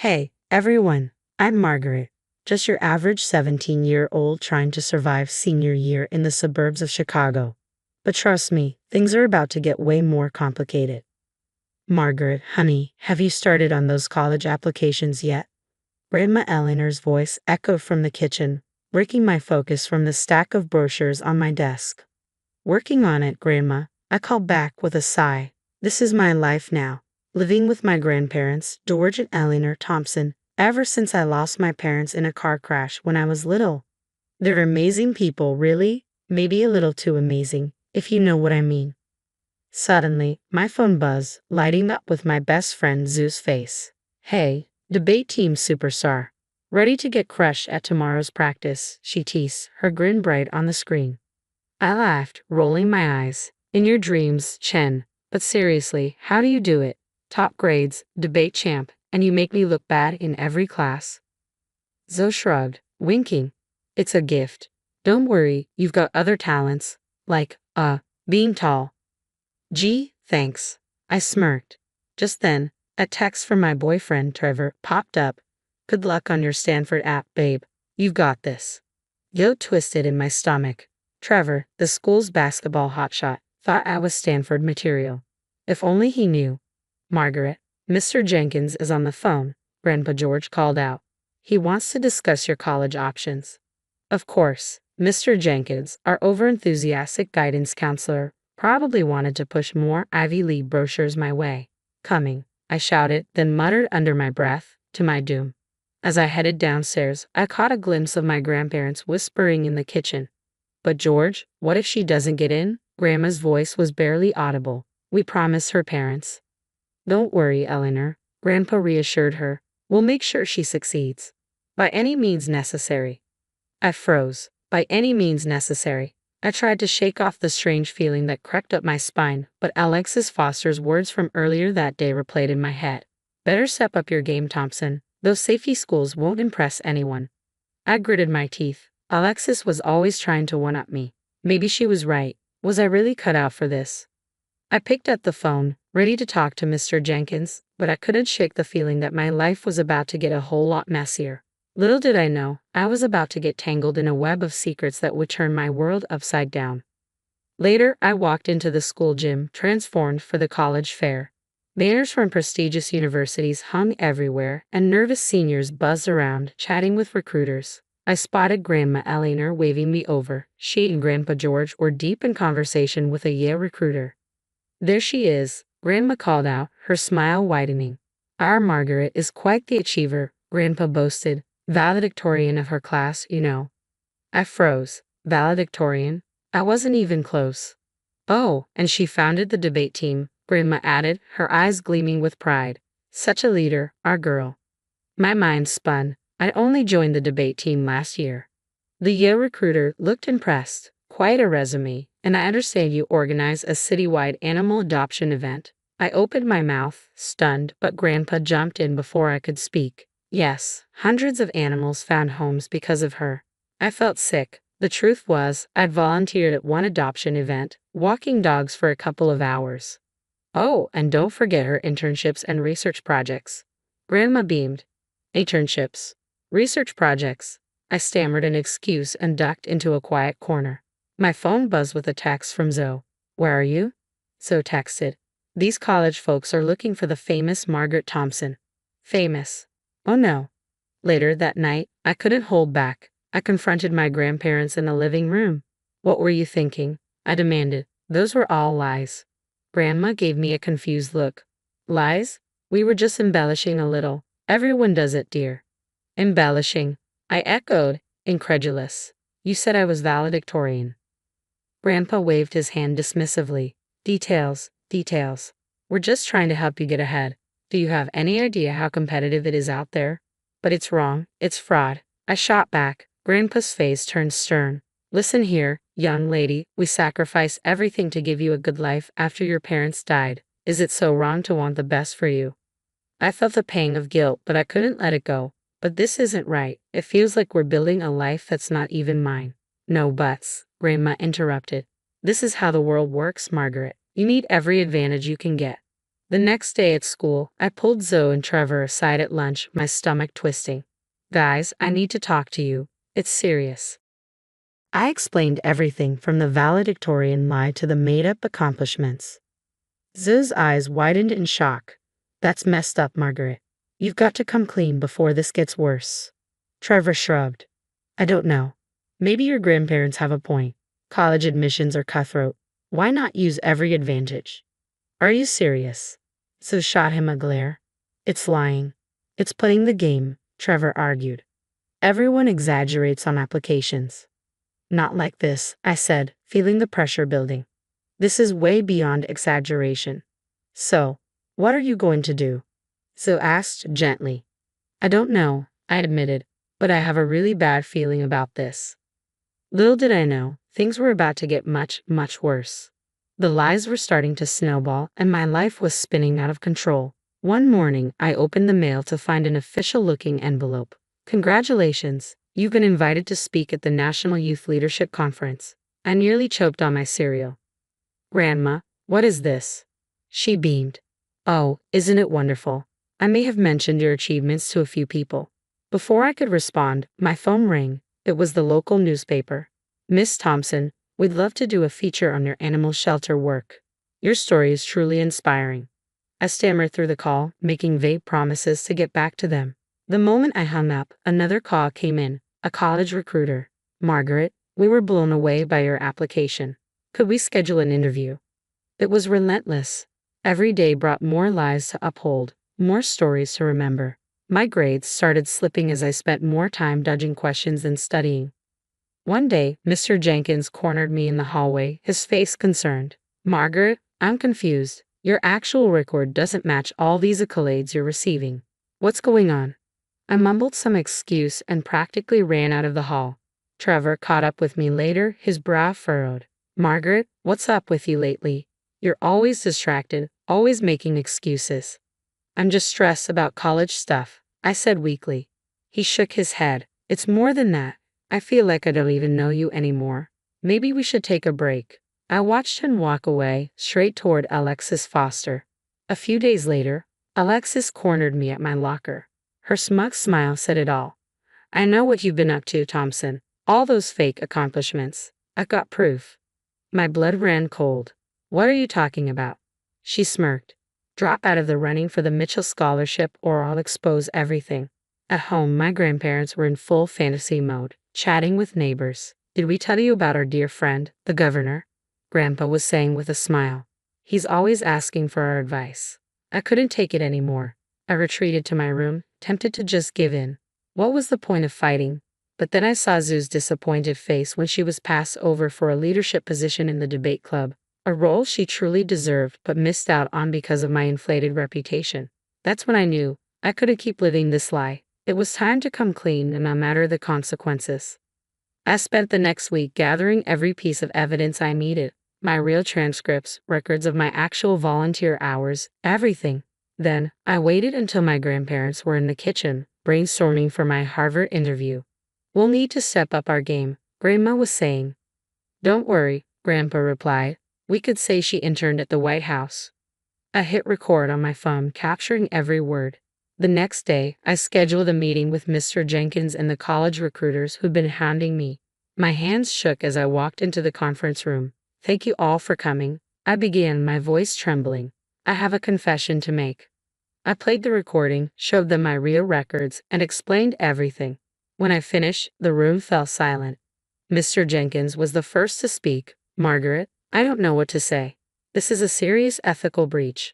Hey, everyone, I'm Margaret, just your average 17-year-old trying to survive senior year in the suburbs of Chicago. But trust me, things are about to get way more complicated. Margaret, honey, have you started on those college applications yet? Grandma Eleanor's voice echoed from the kitchen, breaking my focus from the stack of brochures on my desk. Working on it, Grandma, I called back with a sigh. This is my life now. Living with my grandparents, George and Eleanor Thompson, ever since I lost my parents in a car crash when I was little. They're amazing people, really, maybe a little too amazing, if you know what I mean. Suddenly, my phone buzzed, lighting up with my best friend Zoo's face. Hey, debate team superstar. Ready to get crushed at tomorrow's practice, she teased, her grin bright on the screen. I laughed, rolling my eyes. In your dreams, Chen. But seriously, how do you do it? Top grades, debate champ, and you make me look bad in every class. Zoe shrugged, winking. It's a gift. Don't worry, you've got other talents, like, being tall. Gee, thanks. I smirked. Just then, a text from my boyfriend, Trevor, popped up. Good luck on your Stanford app, babe. You've got this. Yo twisted in my stomach. Trevor, the school's basketball hotshot, thought I was Stanford material. If only he knew. Margaret, Mr. Jenkins is on the phone, Grandpa George called out. He wants to discuss your college options. Of course, Mr. Jenkins, our overenthusiastic guidance counselor, probably wanted to push more Ivy League brochures my way. Coming, I shouted, then muttered under my breath, to my doom. As I headed downstairs, I caught a glimpse of my grandparents whispering in the kitchen. But George, what if she doesn't get in? Grandma's voice was barely audible. We promised her parents. Don't worry, Eleanor, Grandpa reassured her. We'll make sure she succeeds. By any means necessary. I froze. By any means necessary. I tried to shake off the strange feeling that crept up my spine, but Alexis Foster's words from earlier that day replayed in my head. Better step up your game, Thompson. Those safety schools won't impress anyone. I gritted my teeth. Alexis was always trying to one-up me. Maybe she was right. Was I really cut out for this? I picked up the phone, ready to talk to Mr. Jenkins, but I couldn't shake the feeling that my life was about to get a whole lot messier. Little did I know, I was about to get tangled in a web of secrets that would turn my world upside down. Later, I walked into the school gym, transformed for the college fair. Banners from prestigious universities hung everywhere, and nervous seniors buzzed around, chatting with recruiters. I spotted Grandma Eleanor waving me over. She and Grandpa George were deep in conversation with a Yale recruiter. There she is, Grandma called out, her smile widening. Our Margaret is quite the achiever, Grandpa boasted. Valedictorian of her class, you know. I froze. Valedictorian? I wasn't even close. Oh, and she founded the debate team, Grandma added, her eyes gleaming with pride. Such a leader, our girl. My mind spun. I only joined the debate team last year. The Yale recruiter looked impressed. Quite a resume, and I understand you organize a citywide animal adoption event. I opened my mouth, stunned, but Grandpa jumped in before I could speak. Yes, hundreds of animals found homes because of her. I felt sick. The truth was, I'd volunteered at one adoption event, walking dogs for a couple of hours. Oh, and don't forget her internships and research projects. Grandma beamed. Internships. Research projects. I stammered an excuse and ducked into a quiet corner. My phone buzzed with a text from Zoe. Where are you? Zoe texted. These college folks are looking for the famous Margaret Thompson. Famous. Oh no. Later that night, I couldn't hold back. I confronted my grandparents in the living room. What were you thinking? I demanded. Those were all lies. Grandma gave me a confused look. Lies? We were just embellishing a little. Everyone does it, dear. Embellishing. I echoed, incredulous. You said I was valedictorian. Grandpa waved his hand dismissively. Details. We're just trying to help you get ahead. Do you have any idea how competitive it is out there? But it's wrong. It's fraud. I shot back. Grandpa's face turned stern. Listen here, young lady. We sacrificed everything to give you a good life after your parents died. Is it so wrong to want the best for you? I felt the pang of guilt, but I couldn't let it go. But this isn't right. It feels like we're building a life that's not even mine. No buts, Grandma interrupted. This is how the world works, Margaret. You need every advantage you can get. The next day at school, I pulled Zoe and Trevor aside at lunch, my stomach twisting. Guys, I need to talk to you. It's serious. I explained everything from the valedictorian lie to the made-up accomplishments. Zoe's eyes widened in shock. That's messed up, Margaret. You've got to come clean before this gets worse. Trevor shrugged. I don't know. Maybe your grandparents have a point. College admissions are cutthroat. Why not use every advantage? Are you serious? Zoe shot him a glare. It's lying. It's playing the game, Trevor argued. Everyone exaggerates on applications. Not like this, I said, feeling the pressure building. This is way beyond exaggeration. So, what are you going to do? Zoe asked gently. I don't know, I admitted, but I have a really bad feeling about this. Little did I know, things were about to get much, much worse. The lies were starting to snowball, and my life was spinning out of control. One morning, I opened the mail to find an official-looking envelope. Congratulations, you've been invited to speak at the National Youth Leadership Conference. I nearly choked on my cereal. Grandma, what is this? She beamed. Oh, isn't it wonderful? I may have mentioned your achievements to a few people. Before I could respond, my phone rang. It was the local newspaper. Miss Thompson, we'd love to do a feature on your animal shelter work. Your story is truly inspiring. I stammered through the call, making vague promises to get back to them. The moment I hung up, another call came in, a college recruiter. Margaret, we were blown away by your application. Could we schedule an interview? It was relentless. Every day brought more lies to uphold, more stories to remember. My grades started slipping as I spent more time dodging questions than studying. One day, Mr. Jenkins cornered me in the hallway, his face concerned. Margaret, I'm confused. Your actual record doesn't match all these accolades you're receiving. What's going on? I mumbled some excuse and practically ran out of the hall. Trevor caught up with me later, his brow furrowed. Margaret, what's up with you lately? You're always distracted, always making excuses. I'm just stressed about college stuff, I said weakly. He shook his head. It's more than that. I feel like I don't even know you anymore. Maybe we should take a break. I watched him walk away, straight toward Alexis Foster. A few days later, Alexis cornered me at my locker. Her smug smile said it all. I know what you've been up to, Thompson. All those fake accomplishments. I've got proof. My blood ran cold. What are you talking about? She smirked. Drop out of the running for the Mitchell Scholarship or I'll expose everything. At home, my grandparents were in full fantasy mode, chatting with neighbors. Did we tell you about our dear friend, the governor? Grandpa was saying with a smile. He's always asking for our advice. I couldn't take it anymore. I retreated to my room, tempted to just give in. What was the point of fighting? But then I saw Zoe's disappointed face when she was passed over for a leadership position in the debate club. A role she truly deserved but missed out on because of my inflated reputation. That's when I knew I couldn't keep living this lie. It was time to come clean and no matter the consequences. I spent the next week gathering every piece of evidence I needed. My real transcripts, records of my actual volunteer hours, everything. Then, I waited until my grandparents were in the kitchen, brainstorming for my Harvard interview. We'll need to step up our game, Grandma was saying. Don't worry, Grandpa replied. We could say she interned at the White House. I hit record on my phone, capturing every word. The next day, I scheduled a meeting with Mr. Jenkins and the college recruiters who'd been hounding me. My hands shook as I walked into the conference room. Thank you all for coming, I began, my voice trembling. I have a confession to make. I played the recording, showed them my real records, and explained everything. When I finished, the room fell silent. Mr. Jenkins was the first to speak. Margaret, I don't know what to say. This is a serious ethical breach.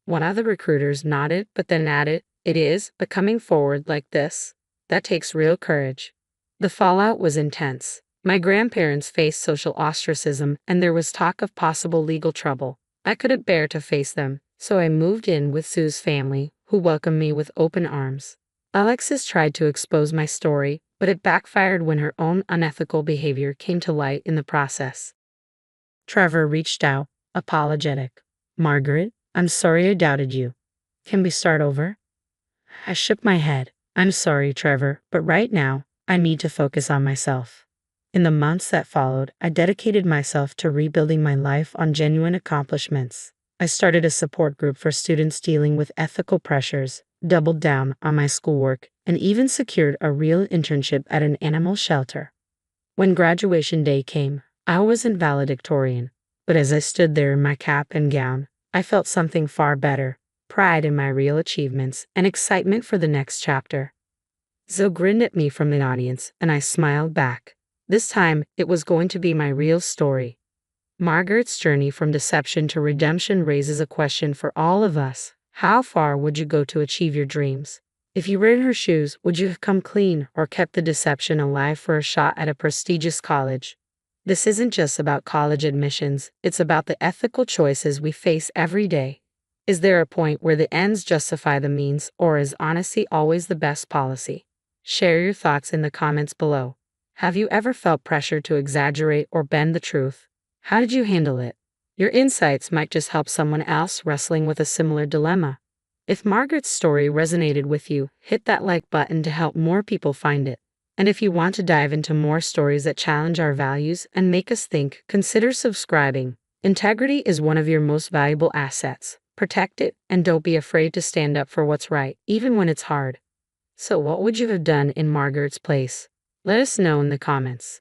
One of the recruiters nodded but then added, it is, but coming forward like this, that takes real courage. The fallout was intense. My grandparents faced social ostracism and there was talk of possible legal trouble. I couldn't bear to face them, so I moved in with Sue's family, who welcomed me with open arms. Alexis tried to expose my story, but it backfired when her own unethical behavior came to light in the process. Trevor reached out, apologetic. Margaret, I'm sorry I doubted you. Can we start over? I shook my head. I'm sorry, Trevor, but right now, I need to focus on myself. In the months that followed, I dedicated myself to rebuilding my life on genuine accomplishments. I started a support group for students dealing with ethical pressures, doubled down on my schoolwork, and even secured a real internship at an animal shelter. When graduation day came, I wasn't valedictorian, but as I stood there in my cap and gown, I felt something far better: pride in my real achievements and excitement for the next chapter. Zoe grinned at me from the audience, and I smiled back. This time, it was going to be my real story. Margaret's journey from deception to redemption raises a question for all of us. How far would you go to achieve your dreams? If you were in her shoes, would you have come clean or kept the deception alive for a shot at a prestigious college? This isn't just about college admissions, it's about the ethical choices we face every day. Is there a point where the ends justify the means, or is honesty always the best policy? Share your thoughts in the comments below. Have you ever felt pressure to exaggerate or bend the truth? How did you handle it? Your insights might just help someone else wrestling with a similar dilemma. If Margaret's story resonated with you, hit that like button to help more people find it. And if you want to dive into more stories that challenge our values and make us think, consider subscribing. Integrity is one of your most valuable assets. Protect it, and don't be afraid to stand up for what's right, even when it's hard. So what would you have done in Margaret's place? Let us know in the comments.